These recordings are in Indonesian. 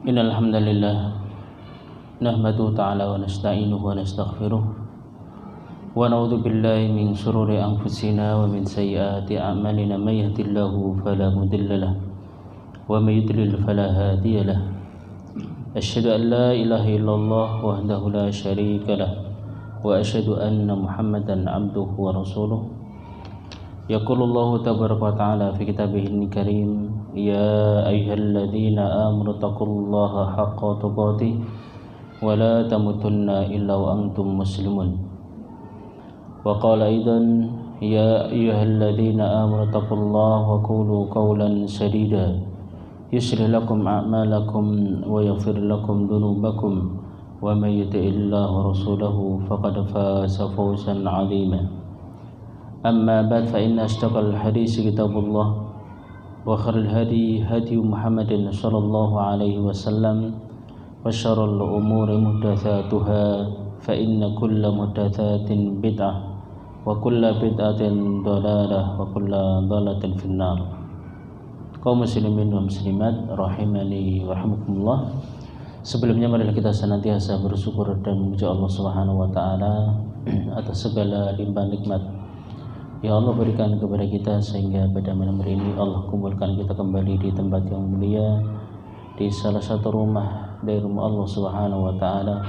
Innal hamdalillah nahmaduhu ta'ala wa nasta'inuhu wa nastaghfiruh wa na'udzu billahi min shururi anfusina wa min sayyiati a'malina may yahdihillahu fala mudilla lahu wa may yudlil fala hadiya lahu asyhadu an la ilaha illallah wahdahu la syarika lahu wa asyhadu anna Muhammadan 'abduhu wa rasuluh. Yaqulullahu tabaraka wa ta'ala fi kitabihil karim ya ayyuhalladzina amanu taqullaha haqqa tuqatih wa la tamutunna illa wa antum muslimun. Wa qala aidan ya ayyuhalladzina amanu taqullaha wa qulu qawlan sadida yuslih lakum a'malakum wa yaghfir lakum dhunubakum wa may yuti'illaha wa rasulahu faqad faza fawzan 'azima. أما بعد فإن أصدق الحديث كتاب الله وخير الهدي هدي محمد صلى الله عليه وسلم وشر الأمور محدثاتها فإن كل محدثات بدعة وكل بدعة ضلالة وكل ضلالة في النار. Kaum muslimin wa muslimat rahimani wa rahimakumullah. Sebelumnya marilah kita senantiasa bersyukur dan memuji Allah Subhanahu wa taala atas segala limpah nikmat ya Allah berikan kepada kita, sehingga pada malam hari ini Allah kumpulkan kita kembali di tempat yang mulia, di salah satu rumah dari rumah Allah Subhanahu wa taala,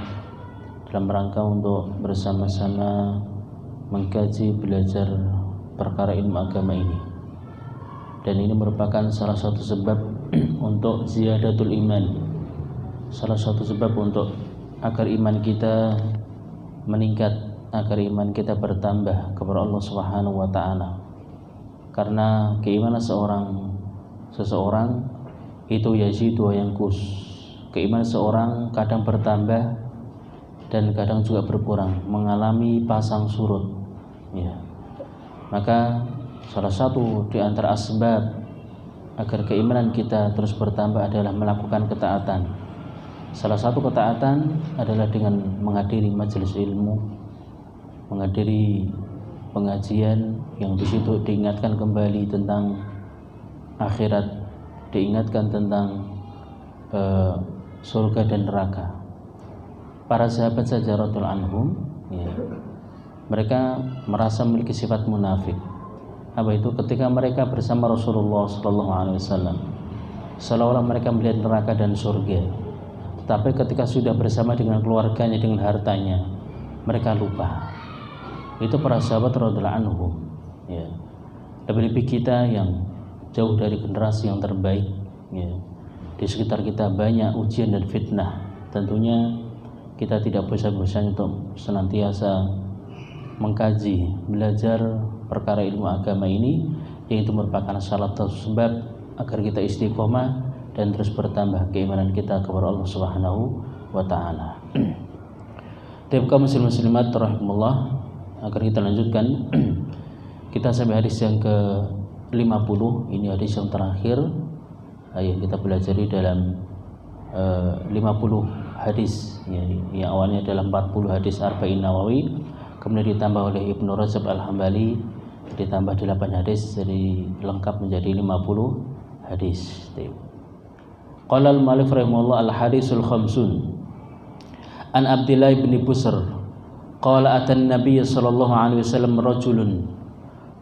dalam rangka untuk bersama-sama mengkaji belajar perkara ilmu agama ini. Dan ini merupakan salah satu sebab untuk ziyadatul iman, salah satu sebab untuk agar iman kita meningkat, agar iman kita bertambah kepada Allah Subhanahu wa taala. Karena keimanan seseorang itu yazidu wa yanqus. Keimanan seorang kadang bertambah dan kadang juga berkurang, mengalami pasang surut. Ya. Maka salah satu di antara asbab agar keimanan kita terus bertambah adalah melakukan ketaatan. Salah satu ketaatan adalah dengan menghadiri majelis ilmu, menghadiri pengajian yang di situ diingatkan kembali tentang akhirat, diingatkan tentang surga dan neraka. Para sahabat saja radhiyallahu anhum, ya, mereka merasa memiliki sifat munafik. Apa itu? Ketika mereka bersama Rasulullah sallallahu alaihi wasallam, seolah-olah mereka melihat neraka dan surga. Tetapi ketika sudah bersama dengan keluarganya, dengan hartanya, mereka lupa. Itu para sahabat radhiyallahu anhum, ya. Lebih-lebih kita yang jauh dari generasi yang terbaik, ya. Di sekitar kita banyak ujian dan fitnah. Tentunya kita tidak bosan-bosan untuk senantiasa mengkaji, belajar perkara ilmu agama ini, yang itu merupakan salah satu sebab agar kita istiqomah dan terus bertambah keimanan kita kepada Allah Subhanahu wa taala. Kaum muslimin rahimahullah, agar kita lanjutkan kita sampai hadis yang ke-50. Ini hadis yang terakhir yang kita pelajari dalam 50 hadis yang awalnya adalah 40 hadis Arba'in Nawawi, kemudian ditambah oleh Ibnu Rajab Al-Hambali ditambah 8 hadis, jadi lengkap menjadi 50 hadis. Qala al-mu'allif rahimahullah al-hadisul khamsun an Abdillah bin Busr qala atan nabiy sallallahu alaihi wasallam rajulun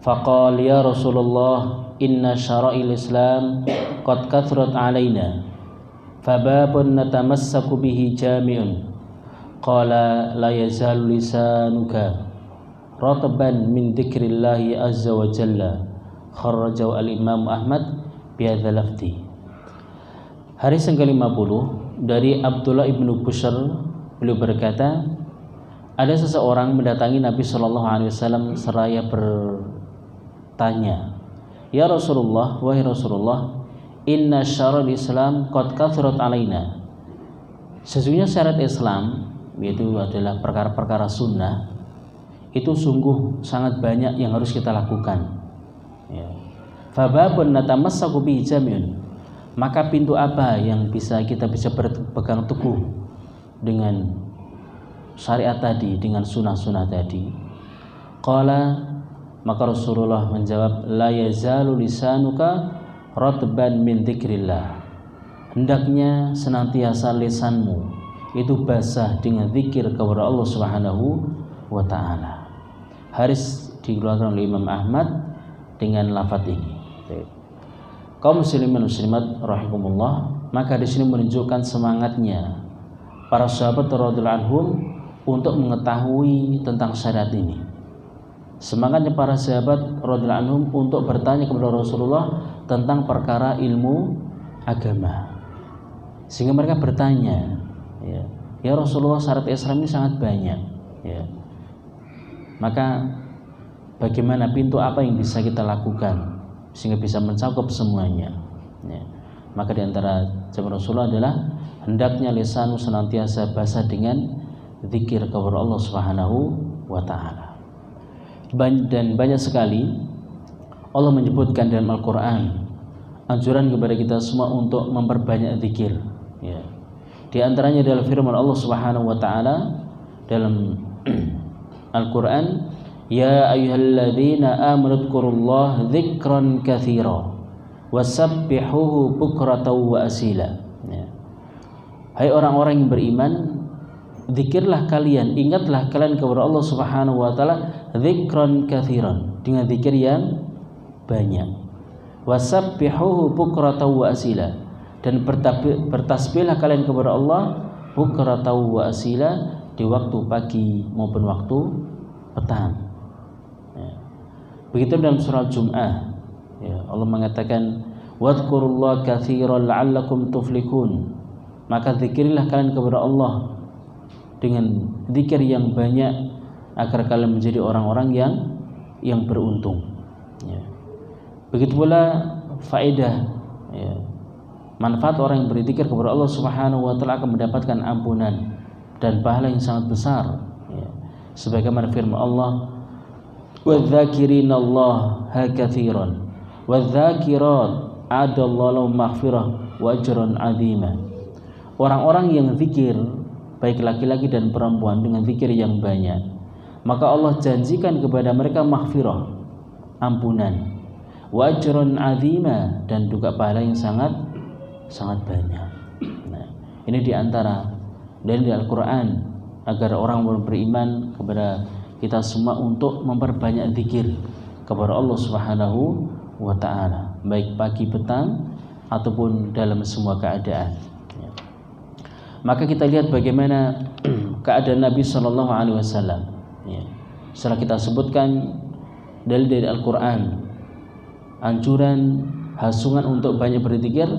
faqala ya Rasulullah inna syara'il Islam qad kathrat alaina fababun natamassaku bihi jami'un qala la yazalu lisanuka rataban min dzikrillahi azza wa jalla kharrajahu al-Imam Ahmad bihadzal lafzi. Hadis yang ke-50 dari Abdullah ibnu Bushr, beliau berkata, ada seseorang mendatangi Nabi Shallallahu Alaihi Wasallam seraya bertanya, ya Rasulullah, wahai Rasulullah, inna syara'il Islam qad kathrat alaina. Sesungguhnya syarat Islam, yaitu adalah perkara-perkara sunnah, itu sungguh sangat banyak yang harus kita lakukan. Fababun natamassaku bihi jami'un. Maka pintu apa yang kita bisa berpegang teguh dengan syariat tadi, dengan sunnah-sunnah tadi? Qala, maka Rasulullah menjawab, la yazalu lisanuka ratban min dzikrillah. hendaknya senantiasa lisanmu itu basah dengan zikir kepada Allah Subhanahu wa taala. Hadis dikeluarkan oleh Imam Ahmad dengan lafaz ini. Kaum muslimin muslimat rahimakumullah, maka di sini menunjukkan semangatnya para sahabat radhiyallahu anhum untuk mengetahui tentang syariat ini. Semangatnya para sahabat radhiyallahu anhum untuk bertanya kepada Rasulullah tentang perkara ilmu agama. Sehingga mereka bertanya, ya Rasulullah, syarat Islam ini sangat banyak, ya. Maka bagaimana, pintu apa yang bisa kita lakukan sehingga bisa mencakup semuanya, ya. Maka diantara jawaban Rasulullah adalah hendaknya lisanmu senantiasa basah dengan zikir kepada Allah Subhanahu wa taala. Dan banyak sekali Allah menyebutkan dalam Al-Qur'an anjuran kepada kita semua untuk memperbanyak zikir, ya. Di antaranya adalah firman Allah Subhanahu wa taala dalam Al-Qur'an, ya ayyuhalladzina amanu dzkurullaha dzikran katsira wasabbihuhu bukratan wa asila. Ya. Hai orang-orang yang beriman, zikirlah kalian, ingatlah kalian kepada Allah Subhanahu wa taala dzikran katsiran, dengan zikir yang banyak. Wasabbihuhu bukratan wa asila, dan bertasbihlah kalian kepada Allah bukratan wa asila, di waktu pagi maupun waktu petang. Ya. Begitu dalam surah Jum'ah, ya, Allah mengatakan wadhkurullaha katsiran la'allakum tuflihun, maka zikirlah kalian kepada Allah dengan zikir yang banyak agar kalian menjadi orang-orang yang beruntung, ya. Begitu pula faedah, ya, manfaat orang yang berzikir kepada Allah Subhanahu wa taala akan mendapatkan ampunan dan pahala yang sangat besar, ya. Sebagaimana firman Allah, wadzakirinallaha katsiran wadzakirat a'adallahu lahum maghfirah wa ajran 'azima. Orang-orang yang zikir, baik laki-laki dan perempuan, dengan zikir yang banyak, maka Allah janjikan kepada mereka maghfirah, ampunan, wa ajran 'azima, dan juga pahala yang sangat banyak. Nah, ini diantara dari Al-Quran agar orang beriman kepada kita semua untuk memperbanyak zikir kepada Allah Subhanahu wa ta'ala, baik pagi petang ataupun dalam semua keadaan, ya. Maka kita lihat bagaimana keadaan Nabi Shallallahu Alaihi Wasallam, ya. Setelah kita sebutkan dari Al-Quran anjuran, hasungan untuk banyak berzikir,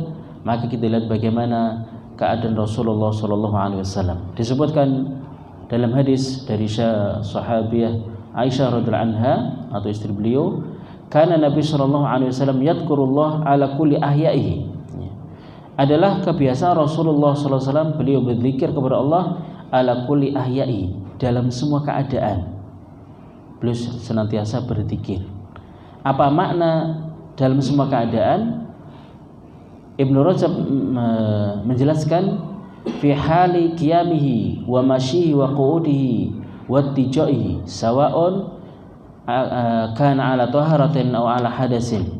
maka kita lihat bagaimana keadaan Rasulullah Shallallahu Alaihi Wasallam. Disebutkan dalam hadis dari sahabiah Aisyah radhiyallahu anha atau istri beliau, karena Nabi Shallallahu Alaihi Wasallam yadhkurullah ala kulli ahyaihi, ya. Adalah kebiasaan Rasulullah Sallallahu Alaihi Wasallam beliau berzikir kepada Allah ala kulli ahyaihi, dalam semua keadaan beliau senantiasa berzikir. Apa makna dalam semua keadaan? Ibnu Rajab menjelaskan fi hali qiyamihi wa masyihi wa qu'udihi wa tijaihi sawa'un kana ala taharatin aw ala hadasin.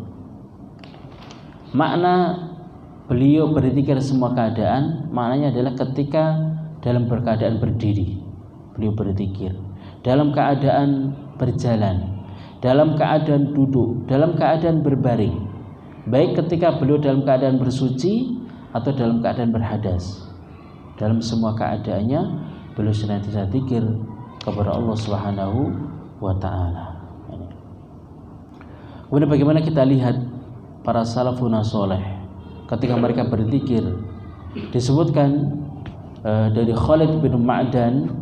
Makna beliau berzikir semua keadaan, maknanya adalah ketika dalam keadaan berdiri beliau berzikir, dalam keadaan berjalan, dalam keadaan duduk, dalam keadaan berbaring, baik ketika beliau dalam keadaan bersuci atau dalam keadaan berhadas. Dalam semua keadaannya beliau senantiasa zikir kepada Allah Subhanahu wa taala. Kemudian bagaimana kita lihat para salafun saleh ketika mereka berzikir, disebutkan dari Khalid bin Ma'dan,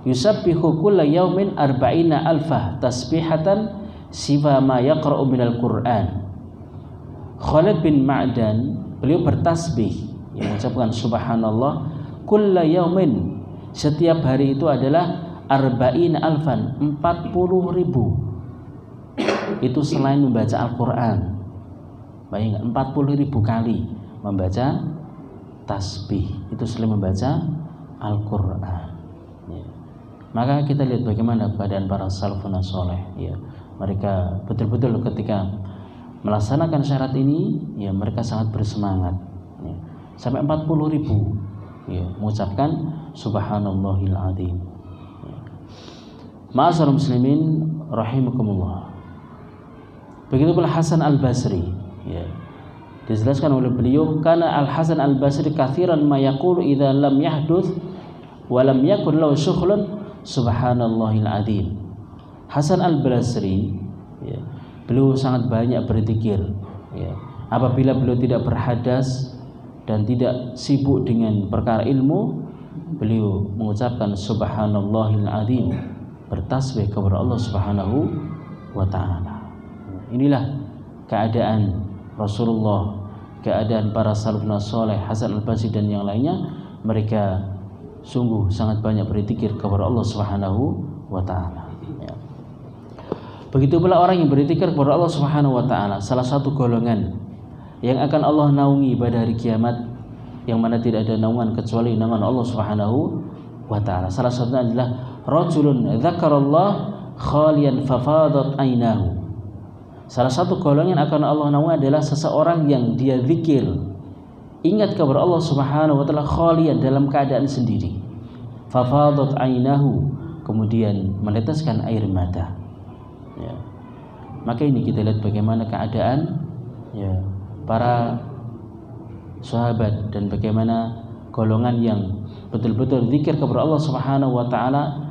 yusabbihu kulla yaumin arba'ina alfah tasbihatan siwa ma yaqra'u minal Qur'an. Khalid bin Ma'dan beliau bertasbih, yang mengucapkan subhanallah kulla yaumin, setiap hari itu adalah arba'ina alfan, 40.000. Itu selain membaca Al-Quran. Bayangkan 40.000 kali membaca tasbih, itu selain membaca Al-Quran, ya. Maka kita lihat bagaimana keadaan para salafun saleh, ya. Mereka betul-betul ketika melaksanakan syarat ini, ya, mereka sangat bersemangat, ya. sampai 40.000 ya, mengucapkan subhanallahil azim. Ma'asyiral muslimin rahimakumullah. Begitu pula Hasan Al-Basri ya. Dijelaskan oleh beliau, karena Al-Hasan Al-Basri katsiran ma yaqulu idza lam yahduts wa lam yakun lahu syughlun subhanallahil azim. Hasan Al-Basri ya, beliau sangat banyak berzikir ya. Apabila beliau tidak berhadas dan tidak sibuk dengan perkara ilmu, beliau mengucapkan subhanallahil azim, bertasbih kepada Allah Subhanahu wa taala. Inilah keadaan Rasulullah, keadaan para salafus saleh, Hasan Al-Basri dan yang lainnya. Mereka sungguh sangat banyak berzikir kepada Allah Subhanahu wa taala ya. Begitu pula orang yang berzikir kepada Allah Subhanahu wa taala, salah satu golongan yang akan Allah naungi pada hari kiamat, yang mana tidak ada naungan kecuali naungan Allah Subhanahu wa taala. Salah satunya adalah rajulun dzakarallah khalian fafadat ainahu. Salah satu golongan akan Allah naungi adalah seseorang yang dia zikir, ingat kepada Allah Subhanahu wa taala khalian, dalam keadaan sendiri. Fafadat ainahu, kemudian meneteskan air mata. Ya. Maka ini kita lihat bagaimana keadaan ya para sahabat dan bagaimana golongan yang betul-betul zikir kepada Allah Subhanahu wa taala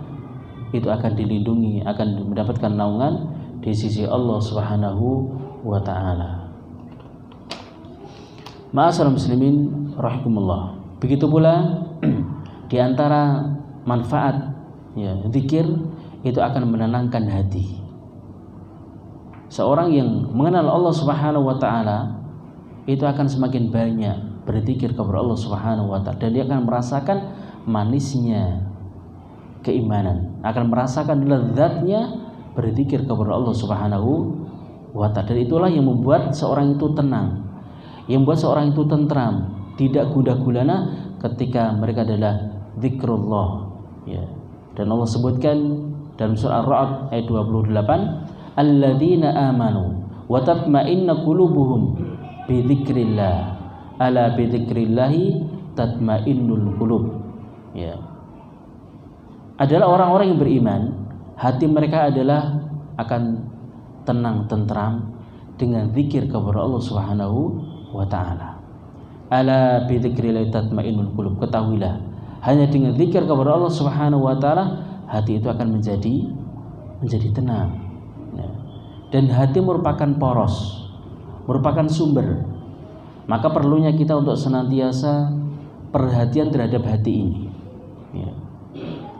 itu akan dilindungi, akan mendapatkan naungan di sisi Allah Subhanahu wa taala. Ma'asyiral muslimin rahimakumullah. Begitu pula di antara manfaat ya zikir itu akan menenangkan hati. Seorang yang mengenal Allah Subhanahu wa taala itu akan semakin banyak berzikir kepada Allah Subhanahu wa taala, dan dia akan merasakan manisnya keimanan, akan merasakan lezatnya berzikir kepada Allah Subhanahu wa taala. Dan itulah yang membuat seorang itu tenang, yang membuat seorang itu tentram, tidak gundah gulana ketika mereka adalah zikrullah ya. Dan Allah sebutkan dalam surah Ar-Ra'd ayat 28, alladzina amanu wa tatma'innu qulubuhum bi dzikrillah, ala bi dzikrillahi tatmainnul qulub ya. Adalah orang-orang yang beriman, hati mereka adalah akan tenang tentram dengan zikir kepada Allah Subhanahu wa taala. Ala bi dzikrillahi tatmainnul qulub, ketahuilah hanya dengan zikir kepada Allah Subhanahu wa taala hati itu akan menjadi tenang ya. Dan hati merupakan poros, merupakan sumber. Maka perlunya kita untuk senantiasa perhatian terhadap hati ini ya.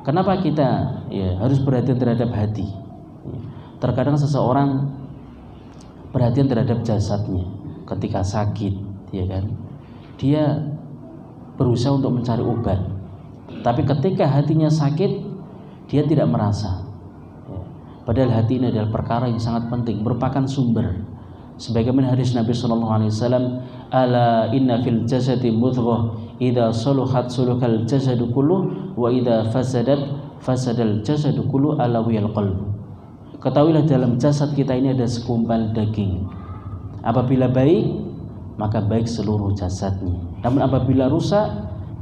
Kenapa kita ya harus perhatian terhadap hati ya. Terkadang seseorang perhatian terhadap jasadnya ketika sakit ya kan, dia berusaha untuk mencari obat, tapi ketika hatinya sakit dia tidak merasa ya. Padahal hati ini adalah perkara yang sangat penting, merupakan sumber. Sebagaimana hadis Nabi SAW, ala inna fil jasadi mudghah idza saluhat salukal jasadu kullu wa idza fasadat fasadal jasadu kullu ala wiyal qalb. Ketahuilah dalam jasad kita ini ada segumpal daging. Apabila baik maka baik seluruh jasadnya, namun apabila rusak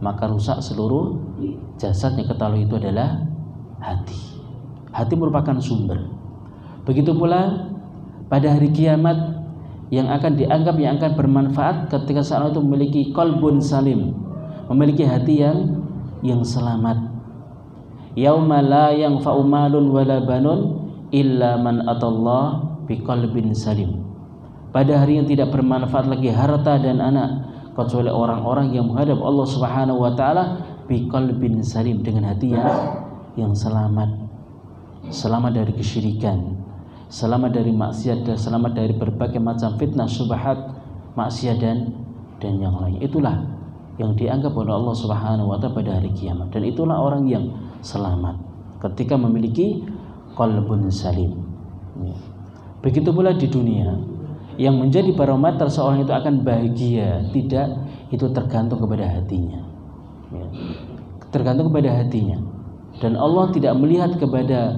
maka rusak seluruh jasadnya. Ketahui itu adalah hati. Hati merupakan sumber. Begitu pula pada hari kiamat yang akan dianggap, yang akan bermanfaat ketika seorang itu memiliki qalbun salim, memiliki hati yang selamat. Yauma la yanfa'u malun wala banun illa man atallah biqalbin salim. Pada hari yang tidak bermanfaat lagi harta dan anak kecuali orang-orang yang menghadap Allah Subhanahu wa taala biqalbin salim, dengan hati yang selamat. Selamat dari kesyirikan, selamat dari maksiat, dan selamat dari berbagai macam fitnah, syubhat, maksiat dan yang lain. Itulah yang dianggap oleh Allah Subhanahu wa taala pada hari kiamat, dan itulah orang yang selamat ketika memiliki qalbun salim. Begitu pula di dunia, yang menjadi barometer seorang itu akan bahagia tidak, itu tergantung kepada hatinya. Tergantung kepada hatinya. Dan Allah tidak melihat kepada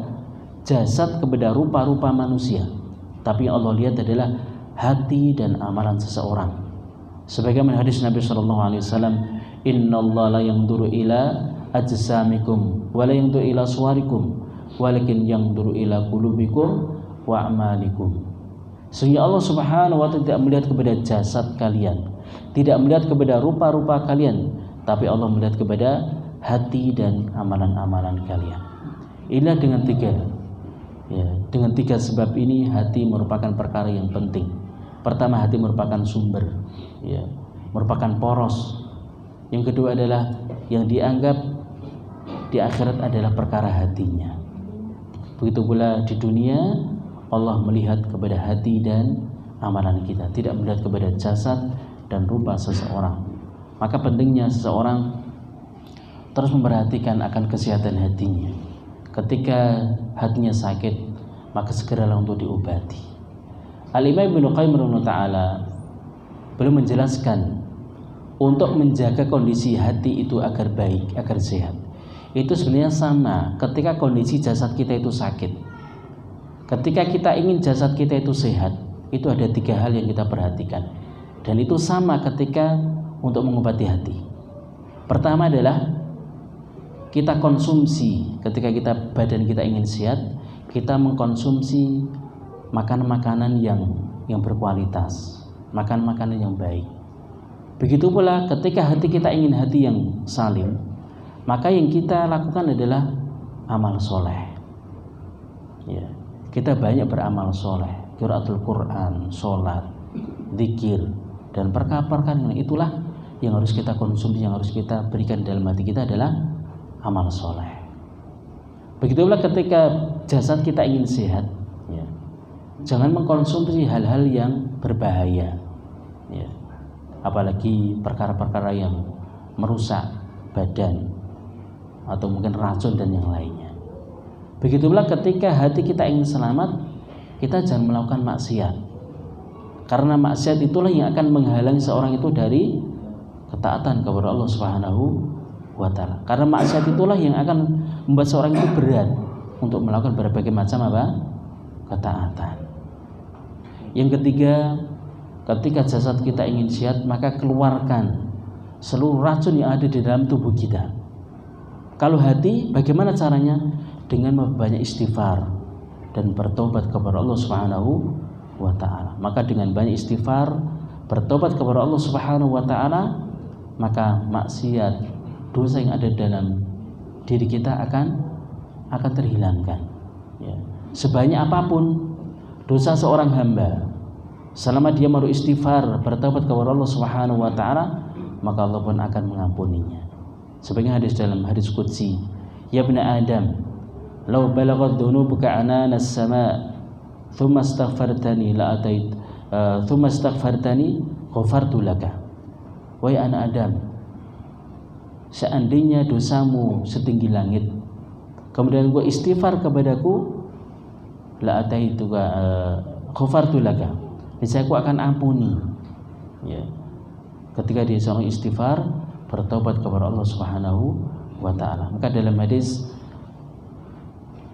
jasad, kepada rupa-rupa manusia, tapi yang Allah lihat adalah hati dan amalan seseorang. Sebagaimana hadis Nabi sallallahu alaihi wasallam, "Innallaha la yanzuru ila ajsamikum wa la yanzuru ila suwarikum, walakin yanzuru ila qulubikum wa a'malikum." Sehingga Allah Subhanahu wa ta'ala tidak melihat kepada jasad kalian, tidak melihat kepada rupa-rupa kalian, tapi Allah melihat kepada hati dan amalan-amalan kalian. Inilah dengan tiga sebab ini hati merupakan perkara yang penting. Pertama, hati merupakan sumber, merupakan poros. Yang kedua adalah yang dianggap di akhirat adalah perkara hatinya. Begitu pula di dunia, Allah melihat kepada hati dan amalan kita, tidak melihat kepada jasad dan rupa seseorang. Maka pentingnya seseorang terus memperhatikan akan kesehatan hatinya. Ketika hatinya sakit, maka segeralah untuk diobati. Al-Imam Ibnu Qayyim rahimahullah belum menjelaskan untuk menjaga kondisi hati itu agar baik, agar sehat. Itu sebenarnya sama ketika kondisi jasad kita itu sakit. Ketika kita ingin jasad kita itu sehat, itu ada 3 hal yang kita perhatikan. Dan itu sama ketika untuk mengobati hati. Pertama adalah kita konsumsi, ketika badan kita ingin sehat, kita mengkonsumsi makanan-makanan yang berkualitas, makan makanan yang baik. Begitu pula ketika hati kita ingin hati yang salim, maka yang kita lakukan adalah amal soleh. Kita banyak beramal soleh, qiraatul Quran, sholat, zikir, dan perkara-perkara itulah yang harus kita konsumsi, yang harus kita berikan dalam hati kita adalah amal soleh. Begitulah ketika jasad kita ingin sehat, jangan mengkonsumsi hal-hal yang berbahaya, apalagi perkara-perkara yang merusak badan atau mungkin racun dan yang lainnya. Begitulah ketika hati kita ingin selamat, kita jangan melakukan maksiat, karena maksiat itulah yang akan menghalangi seorang itu dari ketaatan kepada Allah Subhanahu wa ta'ala. Karena maksiat itulah yang akan membuat seorang itu berat untuk melakukan berbagai macam ketaatan. Yang ketiga, ketika jasad kita ingin sehat, maka keluarkan seluruh racun yang ada di dalam tubuh kita. Kalau hati, bagaimana caranya? Dengan memperbanyak istighfar dan bertobat kepada Allah Subhanahu wa ta'ala. Maka dengan banyak istighfar, bertobat kepada Allah Subhanahu wa ta'ala, maka maksiat, dosa yang ada dalam diri kita akan terhilangkan. Sebanyak apapun dosa seorang hamba, selama dia mau istighfar, bertobat kepada Allah Subhanahu wa ta'ala, maka Allah pun akan mengampuninya. Sebagaimana hadis dalam hadis qudsi, "Ya ibna Adam, law balaghat dhunubuka anana as-sama' thumma astaghfartani ghafartu laka." Wahai anak Adam, seandainya dosamu setinggi langit, kemudian engkau istighfar kepadaku, ghafartu laka, niscaya aku akan ampuni. Ketika dia seorang istighfar, bertobat kepada Allah Subhanahu wa ta'ala. Maka dalam hadis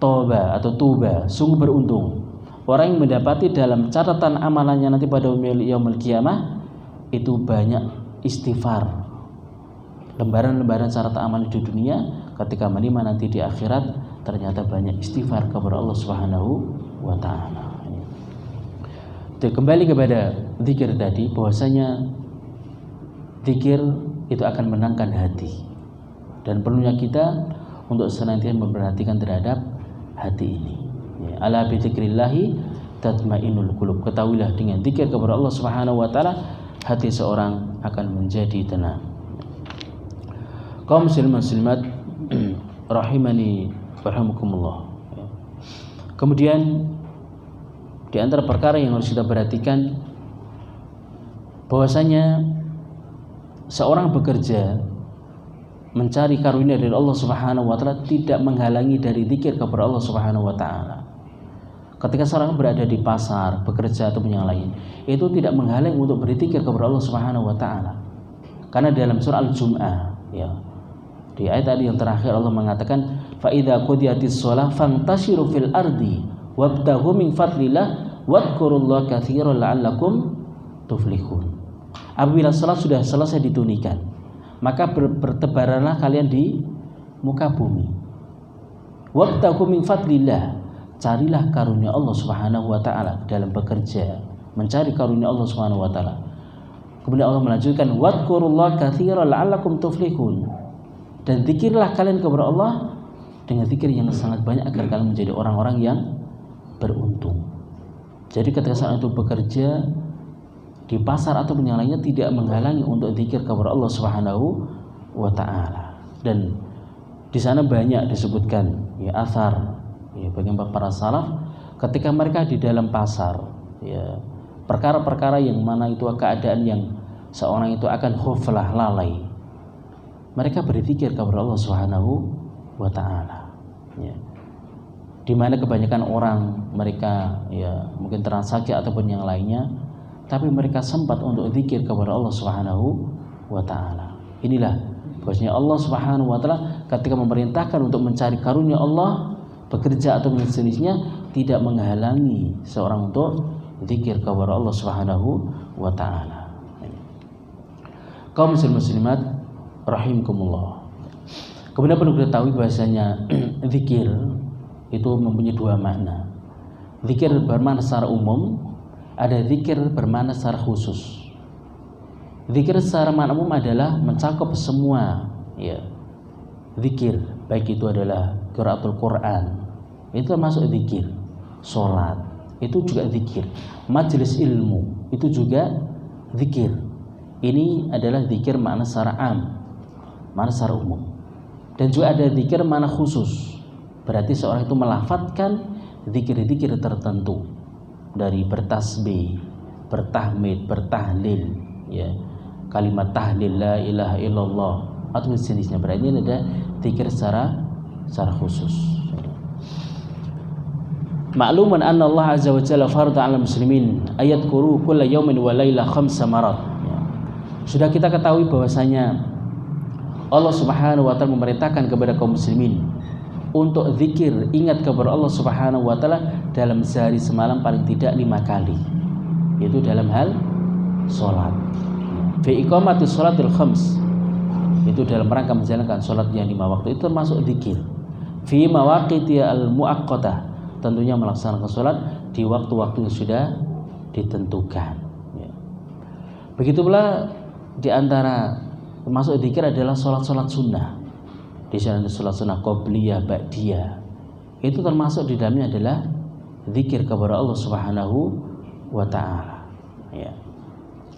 toba atau tuba, sungguh beruntung orang yang mendapati dalam catatan amalannya nanti pada yaumul qiyamah itu banyak istighfar, lembaran-lembaran catatan amal di dunia, ketika menerima nanti di akhirat ternyata banyak istighfar kepada Allah Subhanahu wa ta'ala. Kembali kepada zikir tadi, bahwasanya zikir itu akan menenangkan hati, dan perlunya kita untuk senantiasa memperhatikan terhadap hati ini. Ala bi dzikrillahi tatmainnul qulub. Ketahuilah dengan zikir kepada Allah Subhanahu wa taala, hati seorang akan menjadi tenang. Kaum muslimin muslimat rahimani rahimakumullah. Kemudian di antara perkara yang harus kita perhatikan, bahwasanya seorang bekerja mencari karunia dari Allah Subhanahu wa taala tidak menghalangi dari zikir kepada Allah Subhanahu wa taala. Ketika seorang berada di pasar, bekerja atau yang lain, itu tidak menghalangi untuk berzikir kepada Allah Subhanahu wa taala. Karena dalam surah Al-Jumu'ah, di ayat tadi yang terakhir Allah mengatakan, fa idza qudiyatis shalah fantashiru fil ardi wabtaghu min fadlillah wadhkurullaha katsiran la'allakum tuflihun. Apabila salat sudah selesai ditunaikan, maka bertebaranlah kalian di muka bumi. Wabtaghu min fadlillah, carilah karunia Allah Subhanahu wa taala dalam bekerja, mencari karunia Allah Subhanahu wa taala. Kemudian Allah melanjutkan, wadhkurullaha katsiran la'allakum tuflihun, dan zikirlah kalian kepada Allah dengan zikir yang sangat banyak agar kalian menjadi orang-orang yang beruntung. Jadi ketika saat itu bekerja di pasar atau yang lainnya tidak menghalangi untuk zikir kepada Allah Subhanahu wa taala. Dan di sana banyak disebutkan ya athar ya bagaimana para salaf ketika mereka di dalam pasar ya perkara-perkara yang mana itu keadaan yang seorang itu akan khuflah, lalai, mereka berzikir kepada Allah Subhanahu wa taala ya. Di mana kebanyakan orang mereka ya mungkin transaksi ataupun yang lainnya, tapi mereka sempat untuk zikir kepada Allah Subhanahu wa taala. Inilah bahwasanya Allah Subhanahu wa taala ketika memerintahkan untuk mencari karunia Allah, bekerja atau sejenisnya, tidak menghalangi seorang untuk zikir kepada Allah Subhanahu wa taala. Kaum muslimat rahimakumullah. Kemudian perlu diketahui bahwasanya zikir itu mempunyai dua makna. Zikir bermakna secara umum, ada zikir bermakna secara khusus. Zikir secara makna umum adalah mencakup semua ya. Zikir baik itu adalah qiraatul Quran, itu termasuk zikir. Salat itu juga zikir. Majelis ilmu itu juga zikir. Ini adalah zikir makna secara am, makna secara umum. Dan juga ada zikir makna khusus. Berarti seorang itu melafadzkan zikir-zikir tertentu, dari bertasbih, bertahmid, bertahlil ya, kalimat tahlil la ilaha illallah atau sejenisnya. Berarti ini ada zikir secara khusus. Ma'lumun anna Allah azza wa jalla farada 'ala muslimin ayadhkuru kulla yawmin wa laila 5 marat ya. Sudah kita ketahui bahwasanya Allah Subhanahu wa taala memerintahkan kepada kaum muslimin untuk zikir, ingat kepada Allah Subhanahu wa taala dalam sehari semalam paling tidak 5 kali. Itu dalam hal salat. Fi iqamati sholatil khams, itu dalam rangka menjalankan salat yang 5 waktu, itu termasuk zikir. Fi mawaqiti al-muaqqatah, tentunya melaksanakan salat di waktu-waktu yang sudah ditentukan ya. Begitu pula di antara termasuk zikir adalah salat-salat sunnah. Di sana ada salat sunnah qobliyah, ba'diyah. Itu termasuk di dalamnya adalah zikir kepada Allah Subhanahu wa taala. Ya.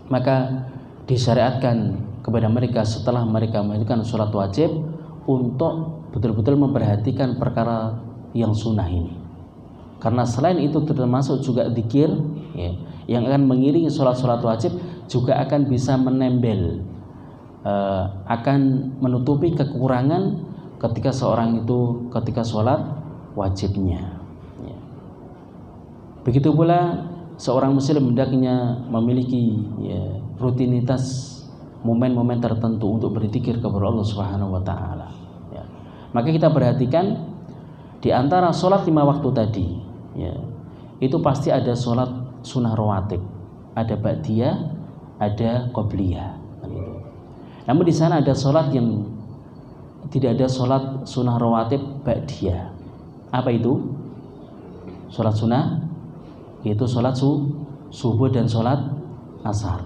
Maka disyariatkan kepada mereka setelah mereka menunaikan salat wajib untuk betul-betul memperhatikan perkara yang sunnah ini. Karena selain itu termasuk juga zikir ya, yang akan mengiringi salat-salat wajib juga akan bisa menembel, akan menutupi kekurangan ketika seorang itu ketika sholat wajibnya ya. Begitu pula seorang muslim hendaknya memiliki ya, rutinitas momen-momen tertentu untuk berzikir kepada Allah Subhanahu wa taala ya. Maka kita perhatikan di antara sholat 5 waktu tadi ya, itu pasti ada sholat sunnah rawatib, ada ba'diyah, ada qobliyah. Namun di sana ada sholat yang tidak ada sholat sunnah rawatib ba'diyah. Apa itu? Sholat sunnah yaitu sholat subuh dan sholat asar.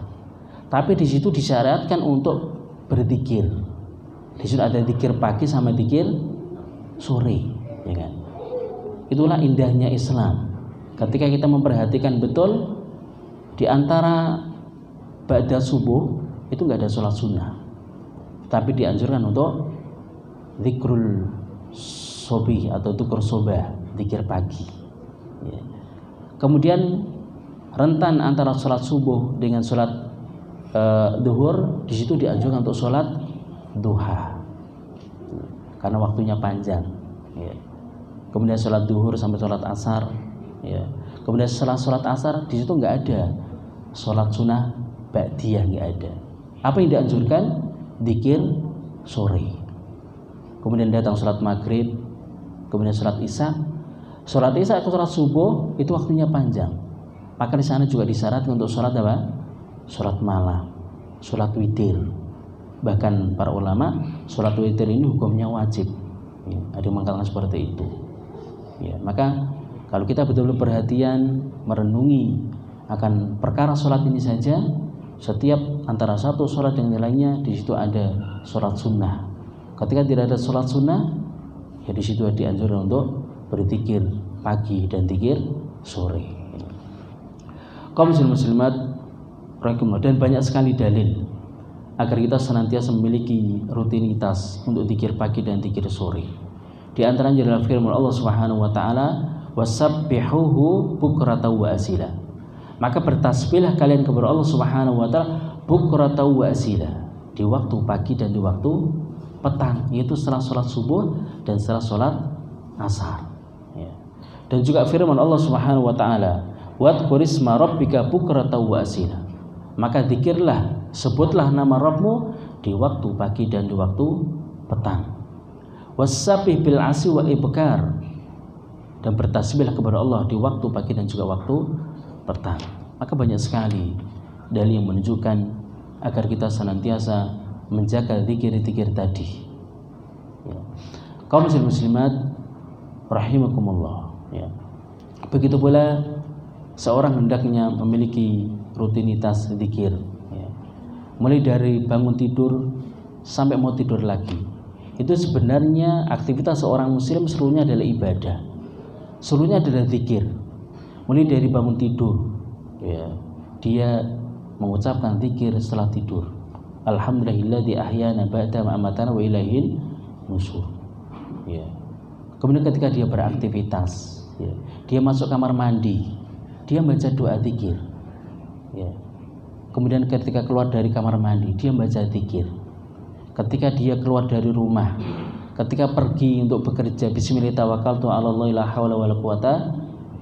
Tapi di situ disyariatkan untuk berzikir. Di situ ada zikir pagi sama zikir sore, ya kan? Itulah indahnya Islam. Ketika kita memperhatikan betul di antara ba'da subuh itu nggak ada sholat sunnah, tapi dianjurkan untuk zikrul sobih atau zikrul sobah, zikir pagi ya. Kemudian rentan antara sholat subuh dengan sholat duhur, di situ dianjurkan untuk sholat duha karena waktunya panjang ya. Kemudian sholat duhur sampai sholat asar ya. Kemudian setelah sholat asar di situ nggak ada sholat sunnah ba'diyah, nggak ada. Apa yang dianjurkan? Zikir sore. Kemudian datang sholat maghrib, kemudian sholat isya. Sholat isya atau sholat subuh itu waktunya panjang. Maka di sana juga disyaratkan untuk sholat apa? Sholat malam. sholat witir. Bahkan para ulama, sholat witir ini hukumnya wajib. Ya, ada yang mengatakan seperti itu. Ya, maka kalau kita betul-betul perhatian merenungi akan perkara sholat ini saja, setiap antara satu sholat dengan lainnya di situ ada sholat sunnah. Ketika tidak ada sholat sunnah, ya di situ dianjurkan untuk berzikir pagi dan zikir sore. Kaum muslimat rahimahumullah, dan banyak sekali dalil agar kita senantiasa memiliki rutinitas untuk zikir pagi dan zikir sore. Di antaranya adalah firman Allah Subhanahu wa taala, "Wasabbihuhu bukratan wa asila." Maka bertasbihlah kalian kepada Allah Subhanahu wa taala bukratan wa asila, di waktu pagi dan di waktu petang, yaitu setelah sholat subuh dan setelah sholat asar. Ya. Dan juga firman Allah Subhanahu wa taala, "Wadhkurisma rabbika bukratan wa asila." Maka zikirlah, sebutlah nama Rabbmu di waktu pagi dan di waktu petang. Wasabbih bil asyi wal ibkar, dan bertasbihlah kepada Allah di waktu pagi dan juga waktu petang. Maka banyak sekali dalil yang menunjukkan agar kita senantiasa menjaga zikir-zikir tadi. Ya. Kaum muslimat rahimakumullah. Ya. Begitu pula seorang hendaknya memiliki rutinitas zikir. Ya. Mulai dari bangun tidur sampai mau tidur lagi. Itu sebenarnya aktivitas seorang muslim seluruhnya adalah ibadah. Seluruhnya adalah zikir. Mulai dari bangun tidur, ya, dia mengucapkan zikir setelah tidur. Alhamdulillahilladzi ahyana ba'da ma amatana wa ilaihil nusyur. Ya. Kemudian ketika dia beraktivitas, ya, dia masuk kamar mandi, dia baca doa zikir. Ya. Kemudian ketika keluar dari kamar mandi, dia baca zikir. Ketika dia keluar dari rumah, ketika pergi untuk bekerja, bismillah tawakkaltu 'alallahi la haula wala quwata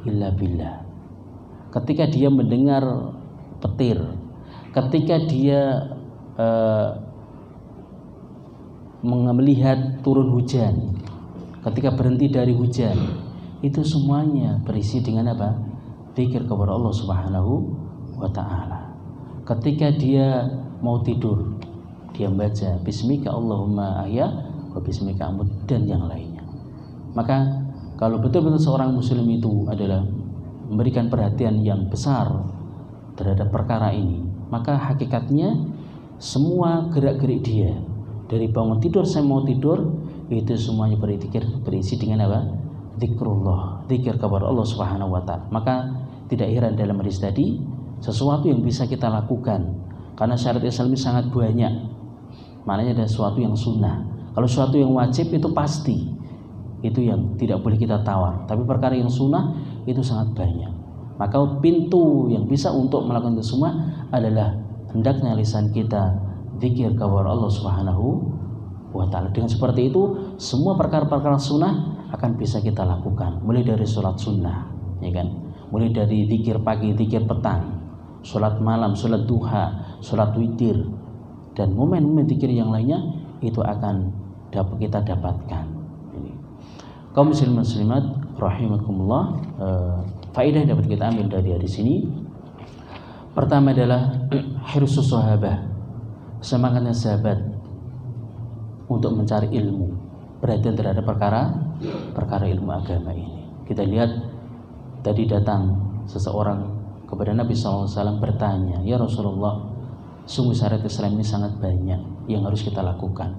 illa billah. Ketika dia mendengar petir, ketika dia melihat turun hujan, ketika berhenti dari hujan, itu semuanya berisi dengan apa? Zikir kepada Allah Subhanahu wa ta'ala. Ketika dia mau tidur, dia baca bismika Allahumma ahya wa bismika amut, dan yang lainnya. Maka kalau betul-betul seorang muslim itu adalah memberikan perhatian yang besar terhadap perkara ini, maka hakikatnya semua gerak-gerik dia dari bangun tidur sampai mau tidur itu semuanya berisi dengan apa? Zikrullah, zikir kepada Allah Subhanahu wa ta'ala. Maka tidak heran dalam hadis tadi sesuatu yang bisa kita lakukan, karena syariat Islam ini sangat banyak. Maknanya ada sesuatu yang sunnah. Kalau sesuatu yang wajib itu pasti, itu yang tidak boleh kita tawar. Tapi perkara yang sunnah itu sangat banyak. Maka pintu yang bisa untuk melakukan itu semua adalah hendaknya lisan kita zikir kepada Allah Subhanahu wa ta'ala. Dengan seperti itu semua perkara-perkara sunnah akan bisa kita lakukan. Mulai dari sholat sunnah, ya kan? Mulai dari zikir pagi, zikir petang, sholat malam, sholat duha, sholat witir, dan momen-momen zikir yang lainnya itu akan kita dapatkan. Ini. Kaum muslimat rahimakumullah, faedah yang dapat kita ambil dari hadis ini, pertama adalah hirsus sahabah, semangatnya sahabat untuk mencari ilmu, perhatian terhadap perkara ilmu agama ini. Kita lihat tadi datang seseorang kepada Nabi SAW bertanya, "Ya Rasulullah, sungguh syariat Islam ini sangat banyak yang harus kita lakukan.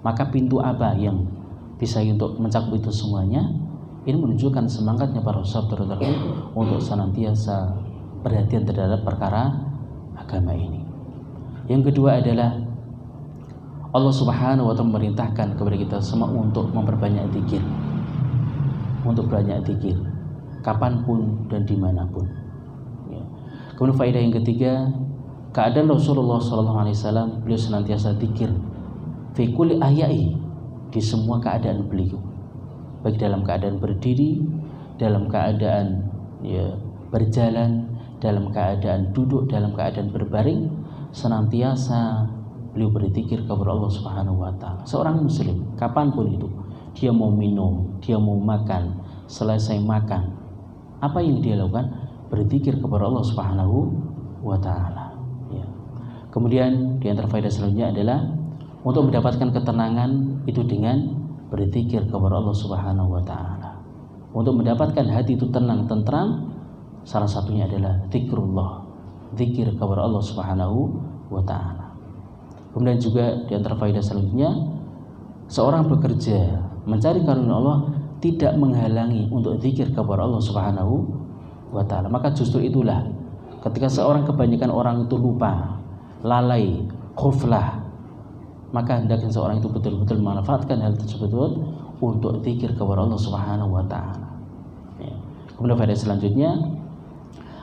Maka pintu apa yang bisa untuk mencakup itu semuanya?" Ini menunjukkan semangatnya para sahabat terdahulu untuk senantiasa perhatian terhadap perkara agama ini. Yang kedua adalah Allah Subhanahu wa ta'ala memerintahkan kepada kita semua untuk memperbanyak zikir, untuk banyak zikir kapanpun dan dimanapun. Ya. Kemudian faedah yang ketiga, keadaan Rasulullah SAW, beliau senantiasa zikir fi kulli ahyai, di semua keadaan beliau, baik dalam keadaan berdiri, dalam keadaan berjalan, dalam keadaan duduk, dalam keadaan berbaring, senantiasa beliau berzikir kepada Allah Subhanahu wa ta'ala. Seorang muslim kapanpun itu, dia mau minum, dia mau makan, selesai makan, apa yang dia lakukan? Berzikir kepada Allah Subhanahu wa ta'ala. Ya. Kemudian di antara faedah selanjutnya adalah untuk mendapatkan ketenangan itu dengan berzikir kepada Allah Subhanahu wa taala. Untuk mendapatkan hati itu tenang, tentram, salah satunya adalah zikrullah, zikir kepada Allah Subhanahu wa taala. Kemudian juga di antara faedah selanjutnya, seorang bekerja mencari karunia Allah tidak menghalangi untuk zikir kepada Allah Subhanahu wa taala. Maka justru itulah ketika seorang, kebanyakan orang itu lupa, lalai, khuflah, maka hendaknya seorang itu betul-betul memanfaatkan hal tersebut untuk zikir kepada Allah Subhanahu wa taala. Ya. Kemudian faedah selanjutnya,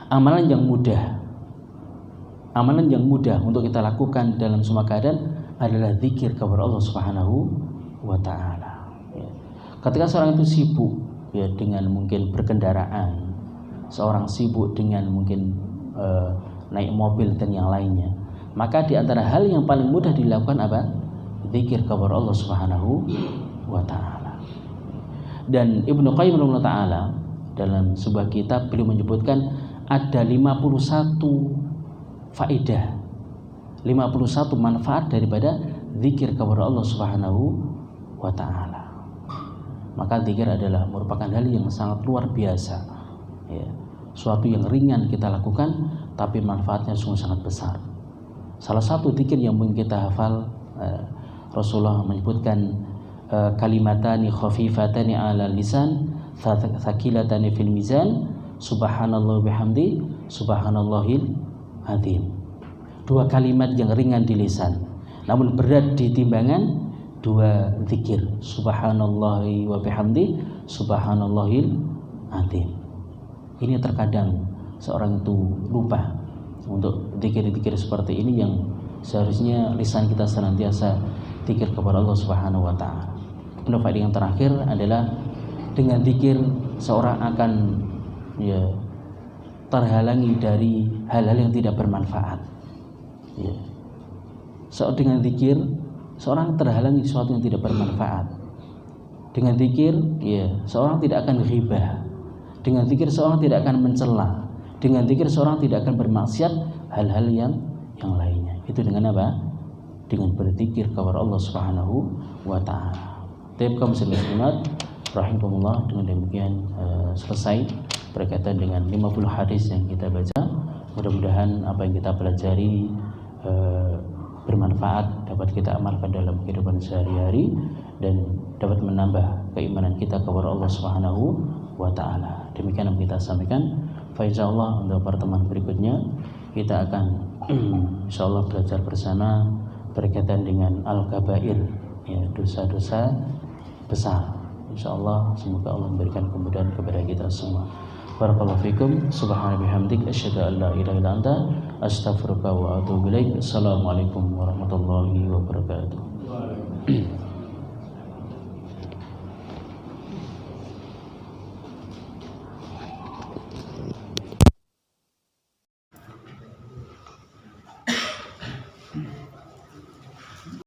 amalan yang mudah untuk kita lakukan dalam semua keadaan adalah zikir kepada Allah Subhanahu wa taala. Ya. Ketika seorang itu sibuk ya dengan mungkin berkendaraan, seorang sibuk dengan mungkin naik mobil dan yang lainnya, maka di antara hal yang paling mudah dilakukan apa? Zikir kepada Allah Subhanahu wa taala. Dan Ibnu Qayyim rahimahullah taala dalam sebuah kitab beliau menyebutkan ada 51 faedah, 51 manfaat daripada zikir kepada Allah Subhanahu wa taala. Maka zikir adalah merupakan hal yang sangat luar biasa. Ya. Suatu yang ringan kita lakukan tapi manfaatnya sungguh sangat besar. Salah satu zikir yang mungkin kita hafal, Rasulullah menyebutkan kalimatani khafifatani ala lisan thaqilatani fil mizan subhanallah bihamdi subhanallahil azim. Dua kalimat yang ringan di lisan namun berat di timbangan, dua zikir, subhanallahi wa bihamdi subhanallahil azim. Ini terkadang seorang itu lupa untuk zikir-zikir seperti ini yang seharusnya lisan kita senantiasa zikir kepada Allah Subhanahu wa taala. Kemudian faedah yang terakhir adalah dengan zikir seorang akan ya terhalangi dari hal-hal yang tidak bermanfaat. Ya. Dengan zikir seorang terhalangi sesuatu yang tidak bermanfaat. Dengan zikir ya seorang tidak akan ghibah. Dengan zikir seorang tidak akan mencela. Dengan zikir seorang tidak akan bermaksiat hal-hal yang lainnya. Itu dengan apa? Dengan berzikir kepada Allah Subhanahu wa taala. Baik kaum muslimin rahimakumullah, dengan demikian selesai berkaitan dengan 50 hadis yang kita baca. Mudah-mudahan apa yang kita pelajari bermanfaat, dapat kita amalkan dalam kehidupan sehari-hari dan dapat menambah keimanan kita kepada Allah Subhanahu wa taala. Demikian yang kita sampaikan. Insyaallah untuk pertemuan berikutnya kita akan insyaallah belajar bersama berkaitan dengan al-kabair, ya, dosa-dosa besar. Insyaallah semoga Allah memberikan kemudahan kepada kita semua. Barakallahu fikum, subhana bihamdik, asyhadu an la ilaha illa anta, astaghfiruka wa atubu ilaik. Assalamualaikum warahmatullahi wabarakatuh.